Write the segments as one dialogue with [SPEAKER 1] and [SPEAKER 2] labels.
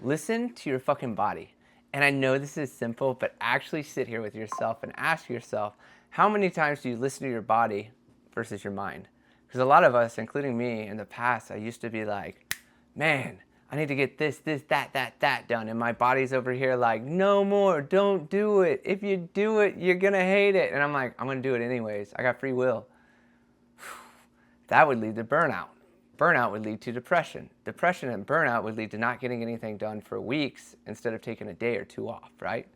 [SPEAKER 1] Listen to your fucking body. And I know this is simple, but actually sit here with yourself and ask yourself, how many times do you listen to your body versus your mind? Because a lot of us, including me, in the past, I used to be like, man, I need to get this, that done. And my body's over here like, no more, don't do it. If you do it, you're gonna hate it. And I'm like, I'm gonna do it anyways. I got free will. That would lead to burnout. Burnout would lead to depression. Depression and burnout would lead to not getting anything done for weeks instead of taking a day or two off, right?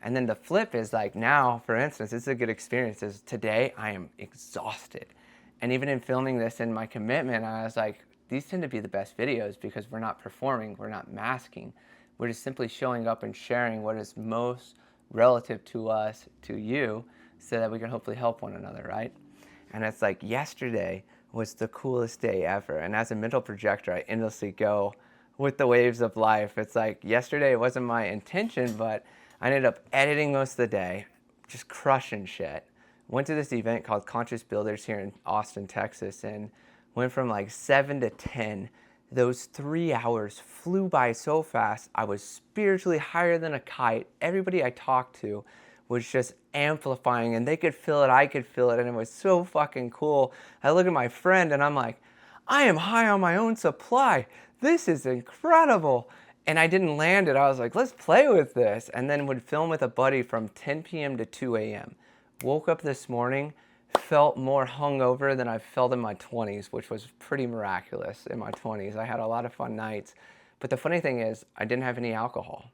[SPEAKER 1] And then the flip is like now, for instance, this is a good experience, is today I am exhausted. And even in filming this in my commitment, I was like, these tend to be the best videos because we're not performing, we're not masking. We're just simply showing up and sharing what is most relative to us, to you, so that we can hopefully help one another, right? And it's like yesterday was the coolest day ever. And as a mental projector, I endlessly go with the waves of life. It's like yesterday it wasn't my intention, but I ended up editing most of the day, just crushing shit. Went to this event called Conscious Builders here in Austin, Texas, and went from like 7 to 10. Those 3 hours flew by so fast. I was spiritually higher than a kite. Everybody I talked to was just amplifying, and they could feel it, I could feel it, and it was so fucking cool. I look at my friend and I'm like, I am high on my own supply. This is incredible. And I didn't land it. I was like, let's play with this. And then would film with a buddy from 10 p.m. to 2 a.m. Woke up this morning, felt more hungover than I felt in my 20s, which was pretty miraculous in my 20s. I had a lot of fun nights. But the funny thing is, I didn't have any alcohol.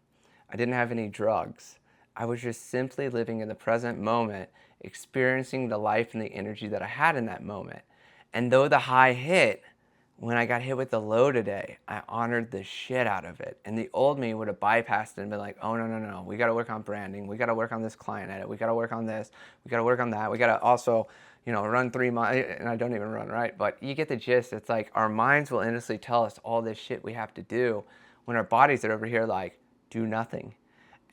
[SPEAKER 1] I didn't have any drugs. I was just simply living in the present moment, experiencing the life and the energy that I had in that moment. And though the high hit, when I got hit with the low today, I honored the shit out of it. And the old me would have bypassed it and been like, oh, no. We got to work on branding. We got to work on this client edit. We got to work on this. We got to work on that. We got to also, run 3 miles. And I don't even run, right? But you get the gist. It's like our minds will endlessly tell us all this shit we have to do when our bodies are over here like, do nothing.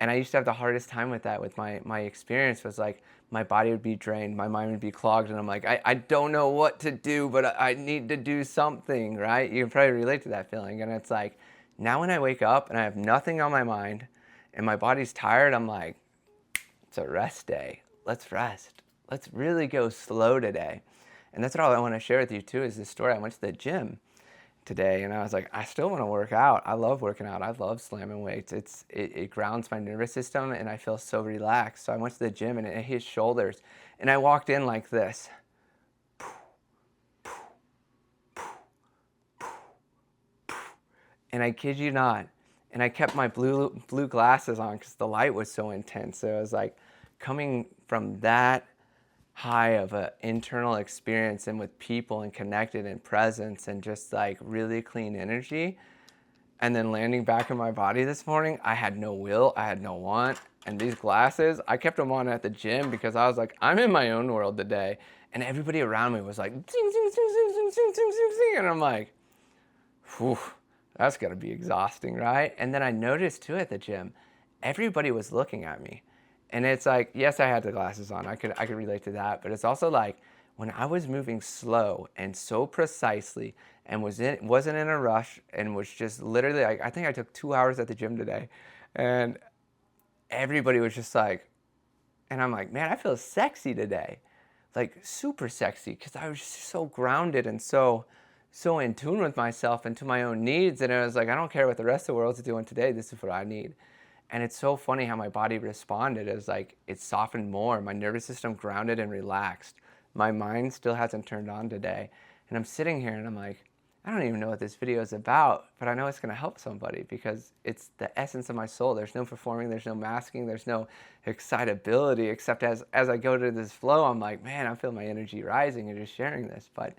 [SPEAKER 1] And I used to have the hardest time with that. With my experience was like, my body would be drained, my mind would be clogged, and I'm like, I don't know what to do, but I need to do something, right? You can probably relate to that feeling. And it's like, now when I wake up and I have nothing on my mind and my body's tired, I'm like, it's a rest day. Let's rest. Let's really go slow today. And that's what I want to share with you too, is this story. I went to the gym today and I was like, I still want to work out. I love working out. I love slamming weights. It grounds my nervous system and I feel so relaxed. So I went to the gym and it hit shoulders and I walked in like this. And I kid you not, and I kept my blue glasses on because the light was so intense. So it was like coming from that high of an internal experience and with people and connected and presence and just like really clean energy, and then landing back in my body this morning, I had no will, I had no want. And these glasses, I kept them on at the gym because I was like, I'm in my own world today. And everybody around me was like, zing, zing, zing, zing, zing, zing, zing, zing, zing. And I'm like, whew, that's gotta be exhausting, right? And then I noticed too at the gym, everybody was looking at me. And it's like, yes, I had the glasses on. I could relate to that. But it's also like when I was moving slow and so precisely and wasn't in a rush and was just literally, like, I think I took 2 hours at the gym today. And everybody was just like, and I'm like, man, I feel sexy today. Like super sexy because I was just so grounded and so in tune with myself and to my own needs. And I was like, I don't care what the rest of the world's doing today. This is what I need. And it's so funny how my body responded. It was like, it softened more. My nervous system grounded and relaxed. My mind still hasn't turned on today. And I'm sitting here and I'm like, I don't even know what this video is about, but I know it's going to help somebody because it's the essence of my soul. There's no performing, there's no masking, there's no excitability, except as I go to this flow, I'm like, man, I feel my energy rising and just sharing this. But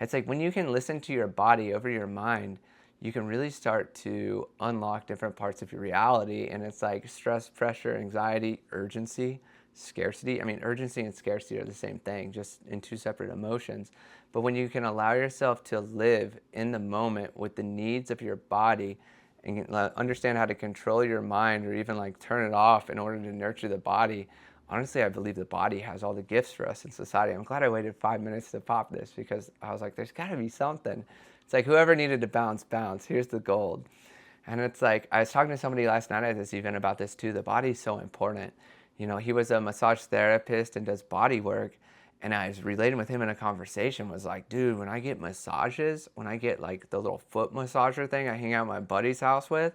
[SPEAKER 1] it's like when you can listen to your body over your mind, you can really start to unlock different parts of your reality. And it's like stress, pressure, anxiety, urgency, scarcity. I mean, urgency and scarcity are the same thing, just in two separate emotions. But when you can allow yourself to live in the moment with the needs of your body and understand how to control your mind or even like turn it off in order to nurture the body, honestly, I believe the body has all the gifts for us in society. I'm glad I waited 5 minutes to pop this because I was like, there's got to be something. It's like whoever needed to bounce. Here's the gold. And it's like, I was talking to somebody last night at this event about this too. The body's so important. You know, he was a massage therapist and does body work. And I was relating with him in a conversation, was like, dude, when I get massages, when I get like the little foot massager thing I hang out at my buddy's house with,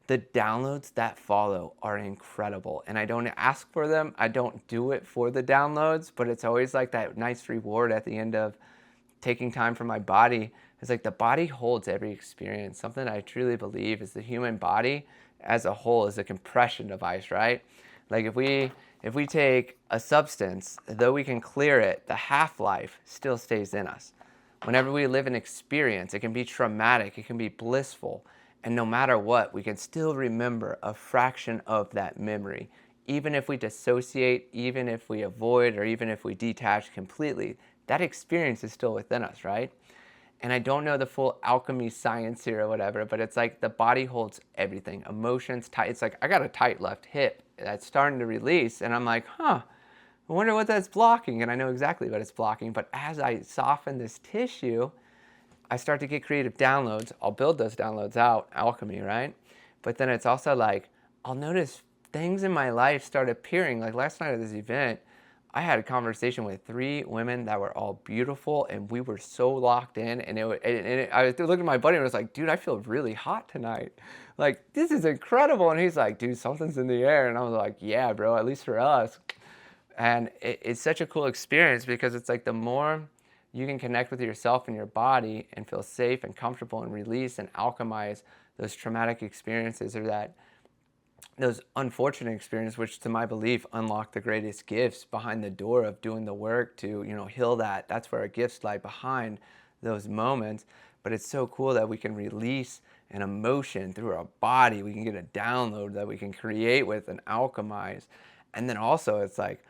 [SPEAKER 1] the downloads that follow are incredible. And I don't ask for them. I don't do it for the downloads, but it's always like that nice reward at the end of taking time for my body. It's like the body holds every experience. Something I truly believe is the human body as a whole is a compression device, right? Like if we take a substance, though we can clear it, the half-life still stays in us. Whenever we live an experience, it can be traumatic, it can be blissful, and no matter what, we can still remember a fraction of that memory. Even if we dissociate, even if we avoid, or even if we detach completely, that experience is still within us, right? And I don't know the full alchemy science here or whatever, but it's like the body holds everything. Emotions, tight. It's like I got a tight left hip that's starting to release, and I'm like, I wonder what that's blocking. And I know exactly what it's blocking. But as I soften this tissue, I start to get creative downloads. I'll build those downloads out, alchemy, right? But then it's also like I'll notice things in my life start appearing. Like last night at this event, I had a conversation with 3 women that were all beautiful, and we were so locked in. And I was looking at my buddy and was like, dude, I feel really hot tonight. Like, this is incredible. And he's like, dude, something's in the air. And I was like, yeah, bro, at least for us. And it's such a cool experience because it's like the more you can connect with yourself and your body and feel safe and comfortable and release and alchemize those traumatic experiences or those unfortunate experiences, which to my belief unlock the greatest gifts behind the door of doing the work to, heal that. That's where our gifts lie, behind those moments. But it's so cool that we can release an emotion through our body. We can get a download that we can create with and alchemize. And then also it's like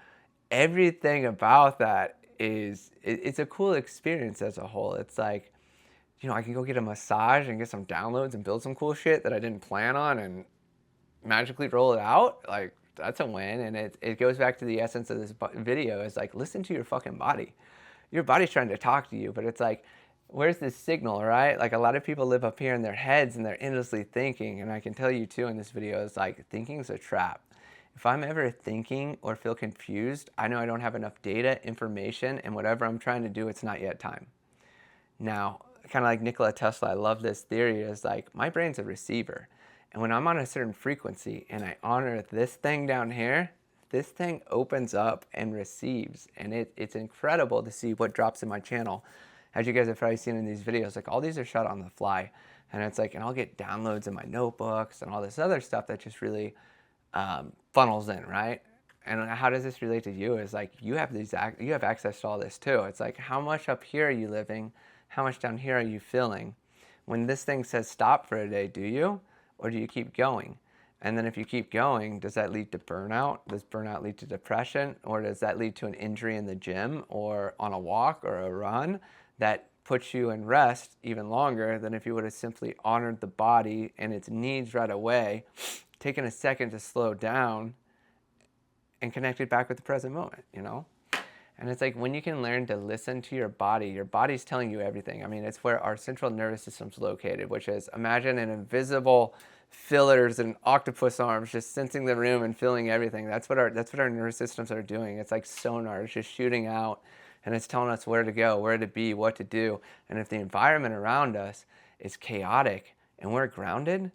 [SPEAKER 1] everything about that it's a cool experience as a whole. It's like, I can go get a massage and get some downloads and build some cool shit that I didn't plan on and magically roll it out. Like, that's a win. And it goes back to the essence of this video. Is like, listen to your fucking body. Your body's trying to talk to you, but it's like, where's this signal, right? Like, a lot of people live up here in their heads and they're endlessly thinking. And I can tell you too in this video, is like, thinking's a trap. If I'm ever thinking or feel confused, I know I don't have enough data, information, and whatever I'm trying to do, it's not yet time. Now, kind of like Nikola Tesla, I love this theory, is like, my brain's a receiver. And when I'm on a certain frequency and I honor this thing down here, this thing opens up and receives. And it's incredible to see what drops in my channel. As you guys have probably seen in these videos, like all these are shot on the fly. And it's like, and I'll get downloads in my notebooks and all this other stuff that just really funnels in, right? And how does this relate to you? Is like, you have access to all this too. It's like, how much up here are you living? How much down here are you feeling? When this thing says stop for a day, do you? Or do you keep going? And then if you keep going, does that lead to burnout? Does burnout lead to depression? Or does that lead to an injury in the gym or on a walk or a run that puts you in rest even longer than if you would have simply honored the body and its needs right away, taken a second to slow down and connected back with the present moment, And it's like, when you can learn to listen to your body's telling you everything. I mean, it's where our central nervous system's located, which is, imagine an invisible fillers and octopus arms just sensing the room and feeling everything. That's what our nervous systems are doing. It's like sonar. It's just shooting out, and it's telling us where to go, where to be, what to do. And if the environment around us is chaotic and we're grounded,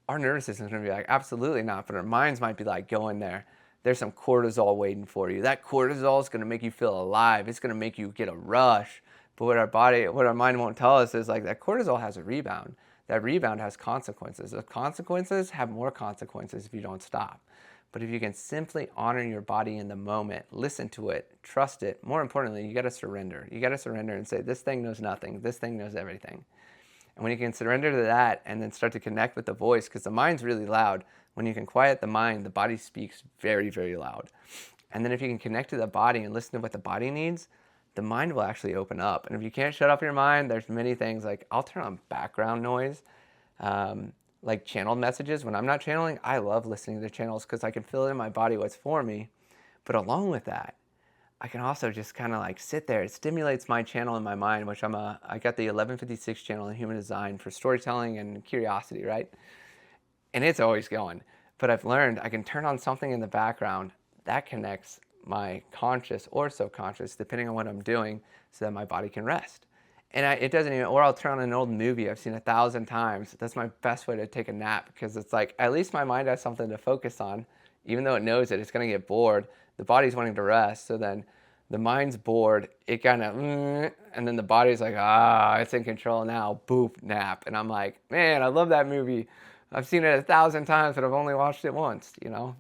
[SPEAKER 1] our nervous system's going to be like, absolutely not. But our minds might be like, go in there. There's some cortisol waiting for you. That cortisol is going to make you feel alive. It's going to make you get a rush. But what our mind won't tell us is like, that cortisol has a rebound. That rebound has consequences. The consequences have more consequences if you don't stop. But if you can simply honor your body in the moment, listen to it, trust it, more importantly, you got to surrender. You got to surrender and say, this thing knows nothing. This thing knows everything. And when you can surrender to that and then start to connect with the voice, because the mind's really loud. When you can quiet the mind, the body speaks very, very loud. And then if you can connect to the body and listen to what the body needs, the mind will actually open up. And if you can't shut up your mind, there's many things. Like, I'll turn on background noise, like channeled messages. When I'm not channeling, I love listening to channels because I can feel it in my body what's for me. But along with that, I can also just kind of like sit there. It stimulates my channel in my mind, which I got the 1156 channel in human design for storytelling and curiosity, right? And it's always going. But I've learned I can turn on something in the background that connects my conscious or subconscious, depending on what I'm doing, so that my body can rest. And it doesn't even, or I'll turn on an old movie I've seen 1,000 times. That's my best way to take a nap, because it's like, at least my mind has something to focus on. Even though it knows it's going to get bored, the body's wanting to rest. So then the mind's bored, it kind of, and then the body's like, it's in control now, boop, nap. And I'm like, man, I love that movie. I've seen it 1,000 times, but I've only watched it once, you know?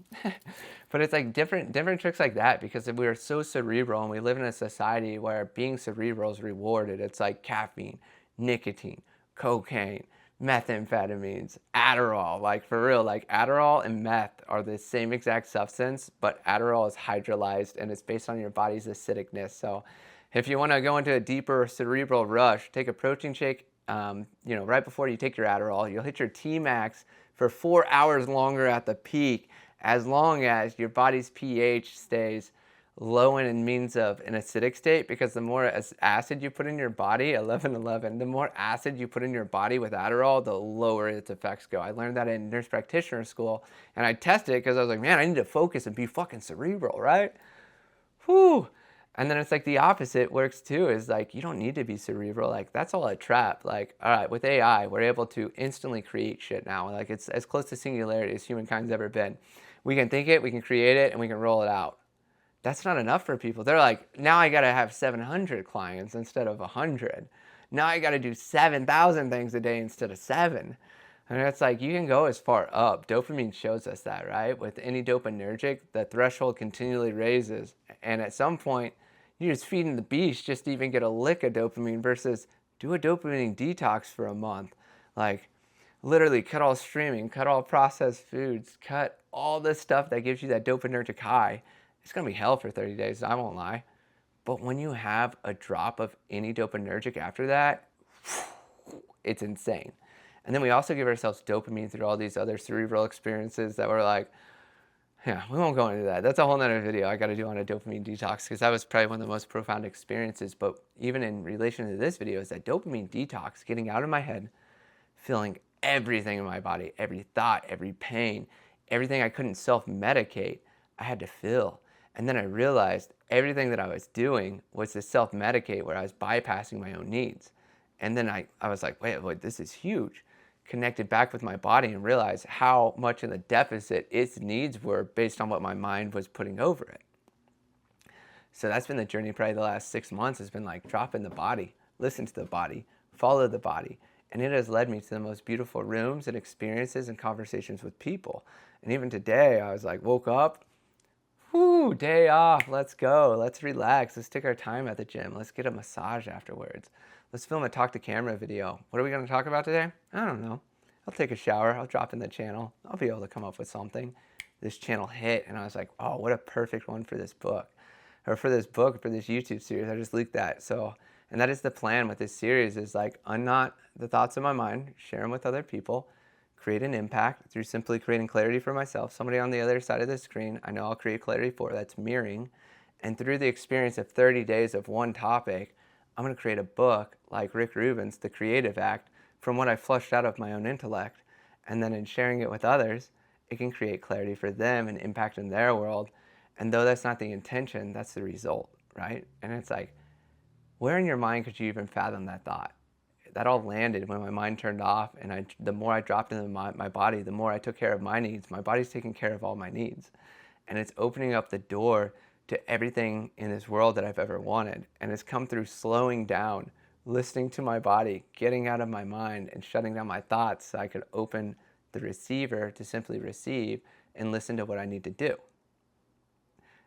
[SPEAKER 1] But it's like different tricks like that, because we are so cerebral and we live in a society where being cerebral is rewarded. It's like caffeine, nicotine, cocaine, methamphetamines, Adderall. Like for real, like Adderall and meth are the same exact substance, but Adderall is hydrolyzed and it's based on your body's acidicness. So if you want to go into a deeper cerebral rush, take a protein shake, right before you take your Adderall. You'll hit your T-max for 4 hours longer at the peak, as long as your body's pH stays low in means of an acidic state, because the more acid you put in your body, 1111, the more acid you put in your body with Adderall, the lower its effects go. I learned that in nurse practitioner school, and I tested it because I was like, man, I need to focus and be fucking cerebral, right? Whew. And then it's like the opposite works too, is like, you don't need to be cerebral. Like, that's all a trap. Like, all right, with AI, we're able to instantly create shit now. Like, it's as close to singularity as humankind's ever been. We can think it, we can create it, and we can roll it out. That's not enough for people. They're like, now I got to have 700 clients instead of 100. Now I got to do 7,000 things a day instead of 7. And it's like, you can go as far up. Dopamine shows us that, right? With any dopaminergic, the threshold continually raises. And at some point, you're just feeding the beast just to even get a lick of dopamine, versus do a dopamine detox for a month. Like, literally cut all streaming, cut all processed foods, cut all this stuff that gives you that dopaminergic high. It's going to be hell for 30 days, I won't lie. But when you have a drop of any dopaminergic after that, it's insane. And then we also give ourselves dopamine through all these other cerebral experiences that we're like, yeah, we won't go into that. That's a whole nother video I got to do on a dopamine detox, because that was probably one of the most profound experiences. But even in relation to this video, is that dopamine detox, getting out of my head, feeling everything in my body, every thought, every pain, everything I couldn't self-medicate, I had to feel. And then I realized everything that I was doing was to self-medicate, where I was bypassing my own needs. And then I was like, wait, this is huge. Connected back with my body and realized how much in the deficit its needs were based on what my mind was putting over it. So that's been the journey probably the last 6 months, has been like, drop in the body, listen to the body, follow the body. And it has led me to the most beautiful rooms and experiences and conversations with people. And even today, I was like, woke up, whoo, day off, let's go, let's relax, let's take our time at the gym, let's get a massage afterwards. Let's film a talk to camera video. What are we going to talk about today? I don't know. I'll take a shower. I'll drop in the channel. I'll be able to come up with something. This channel hit, and I was like, oh, what a perfect one for this book. Or for this YouTube series. I just leaked that. So, and that is the plan with this series, is like, unknot the thoughts in my mind, share them with other people, create an impact through simply creating clarity for myself. Somebody on the other side of the screen, I know I'll create clarity for. That's mirroring. And through the experience of 30 days of one topic, I'm going to create a book like Rick Rubin's The Creative Act, from what I flushed out of my own intellect. And then in sharing it with others, it can create clarity for them and impact in their world. And though that's not the intention, that's the result, right? And it's like, where in your mind could you even fathom that thought? That all landed when my mind turned off, and the more I dropped into my body, the more I took care of my needs. My body's taking care of all my needs. And it's opening up the door to everything in this world that I've ever wanted. And it's come through slowing down, listening to my body, getting out of my mind, and shutting down my thoughts so I could open the receiver to simply receive and listen to what I need to do.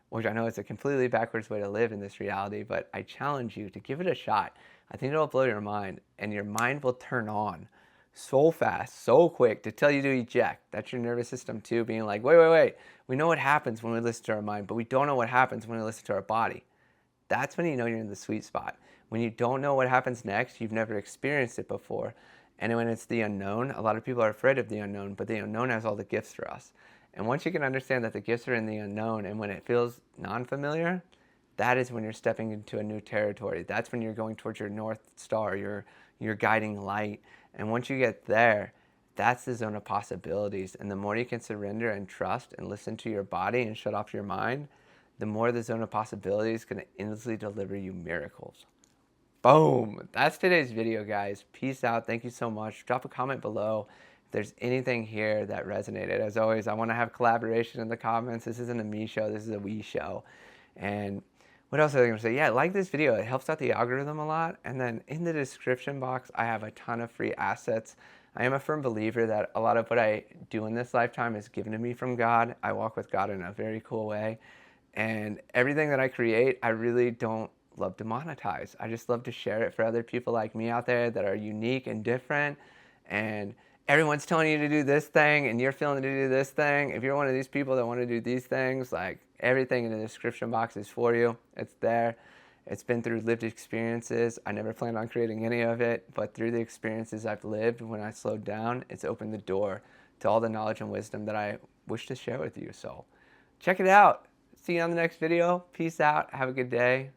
[SPEAKER 1] Which I know is a completely backwards way to live in this reality, but I challenge you to give it a shot. I think it'll blow your mind, and your mind will turn on so fast, so quick, to tell you to eject. That's your nervous system too, being like, wait. We know what happens when we listen to our mind, but we don't know what happens when we listen to our body. That's when you know you're in the sweet spot. When you don't know what happens next, you've never experienced it before. And when it's the unknown, a lot of people are afraid of the unknown, but the unknown has all the gifts for us. And once you can understand that the gifts are in the unknown, and when it feels non-familiar, that is when you're stepping into a new territory. That's when you're going towards your North Star, your guiding light. And once you get there, that's the zone of possibilities. And the more you can surrender and trust and listen to your body and shut off your mind, the more the zone of possibilities is going to endlessly deliver you miracles. Boom. That's today's video, guys. Peace out. Thank you so much. Drop a comment below if there's anything here that resonated. As always, I want to have collaboration in the comments. This isn't a me show. This is a we show. And what else was I going to say? Yeah, like this video. It helps out the algorithm a lot. And then in the description box, I have a ton of free assets. I am a firm believer that a lot of what I do in this lifetime is given to me from God. I walk with God in a very cool way. And everything that I create, I really don't love to monetize. I just love to share it for other people like me out there that are unique and different. And everyone's telling you to do this thing and you're feeling to do this thing. If you're one of these people that want to do these things, like everything in the description box is for you. It's there. It's been through lived experiences. I never planned on creating any of it, but through the experiences I've lived when I slowed down, it's opened the door to all the knowledge and wisdom that I wish to share with you. So check it out. See you on the next video. Peace out. Have a good day.